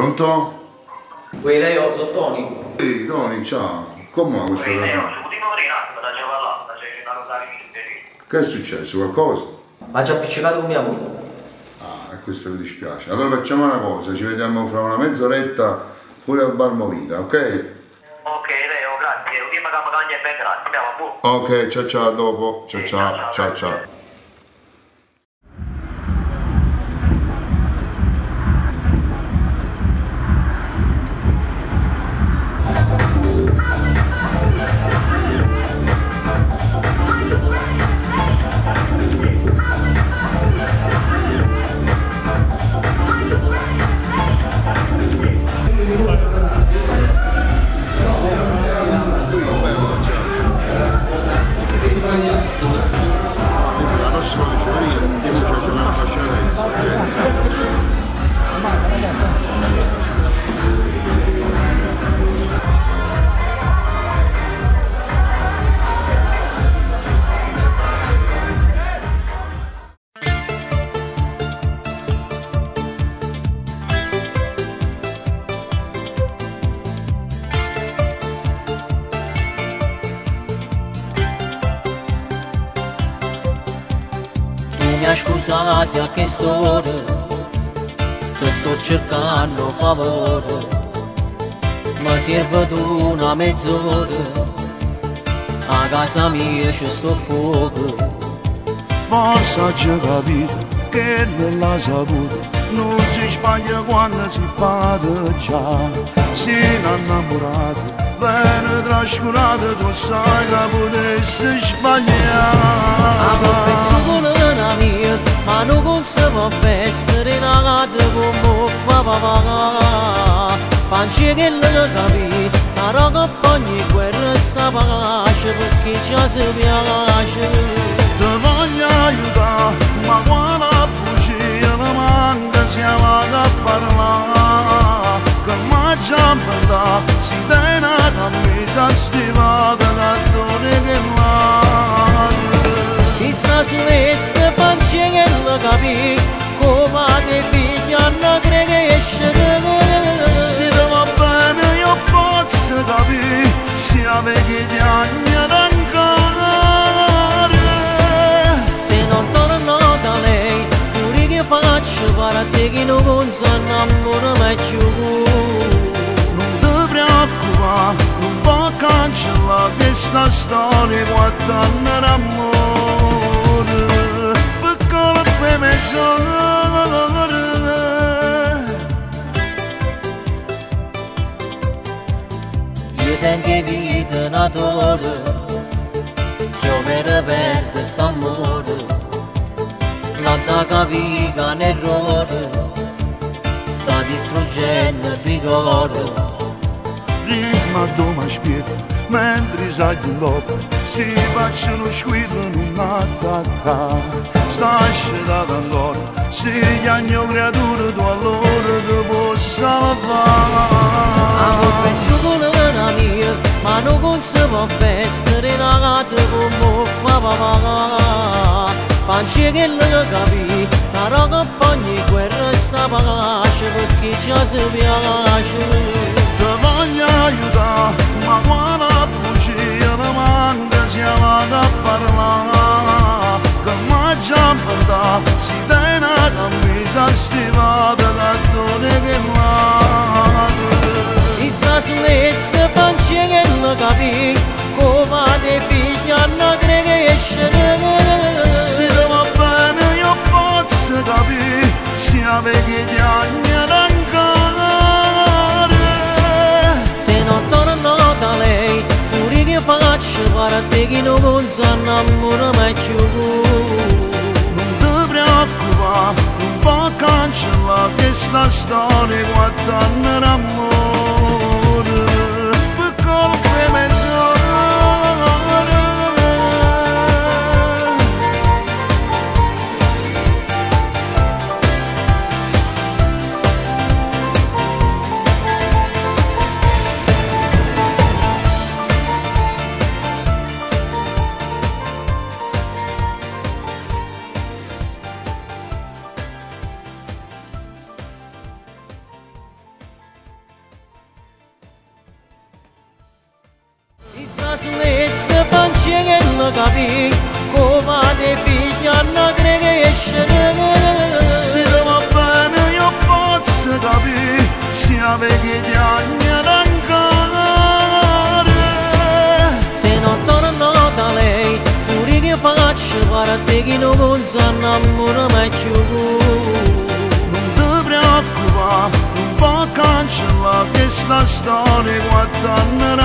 Pronto? Uè, Leo, sono Tony. Ehi, Tony, ciao. Come questa cosa? Che è successo? Qualcosa? Ha già appiccicato con mia moglie. Ah, e questo mi dispiace. Allora facciamo una cosa, ci vediamo fra una mezz'oretta fuori al bar Movita, ok? Ok, Leo, grazie. Ultima campagna e ben grazie. Andiamo a buon. Ok, ciao ciao, a dopo. Ciao ciao, ciao ciao. Mi scusa se a quest'ora ti sto cercando favore, ma serve una mezz'ora, a casa mia c'è sto fuoco. Forse ha già capito che nella saputo non si sbaglia quando si parla già, si è innamorato, viene trascurato, tu sai che potessi sbagliare. Mia, ma non consamo feste in agata come fa papà. Panci che le capi, ma roga ogni guerra sta pace perché già si piace. Ti voglio aiutare, ma quando bugia mi manca siamo a parlare. Che mi già mandà, si tiene a camminare stivata da dove che male. Si sta su esse panci che le capi, come te figliano cresce. Se ti va bene io posso capire, se avevi gli anni ad ancora. Se non torno da lei, pure che faccio per te che non si innamora mai più. Non ti preoccupare, non può cancellare questa storia quattro anni d'amore. Piccolo per mezz'ora. Io tengo vita natura, se io mi ripete st'amore, lotta capire che è un errore, sta distruggendo il ricordo. Prima doma spieta, mentre sai di dopo, si facciano squillo in un'attacca. Stai da ancora, se gli anni creature tu allora ti possa La colpa è fare. sicura mia, ma non consamo feste in agata come fa papà. Panci che le capi, ma roga ogni guerra sta pace perché già si piace. Ti voglio aiutare, ma quando bugia mi manca siamo a parlare. Che mi già mandà, si tiene a camminare stivata da dove che male. Si sta su esse panci che le capi, come te figliano cresce. Se ti va bene io posso capire, se avevi gli anni ad ancora. Se non torno da lei, pure che faccio per te che non si innamora mai più. Non ti preoccupare, non può cancellare questa storia quattro anni d'amore. Piccolo per mezz'ora. Sta sulle pancia che lo capì, come te pigliano crescere. Se va bene io posso capire, se avevi gli anni ad ancare. Se non torno da lei, pure che faccio, guarda te che non si innamora mai più. Non ti preoccupare, non può cancellare questa storia, guardando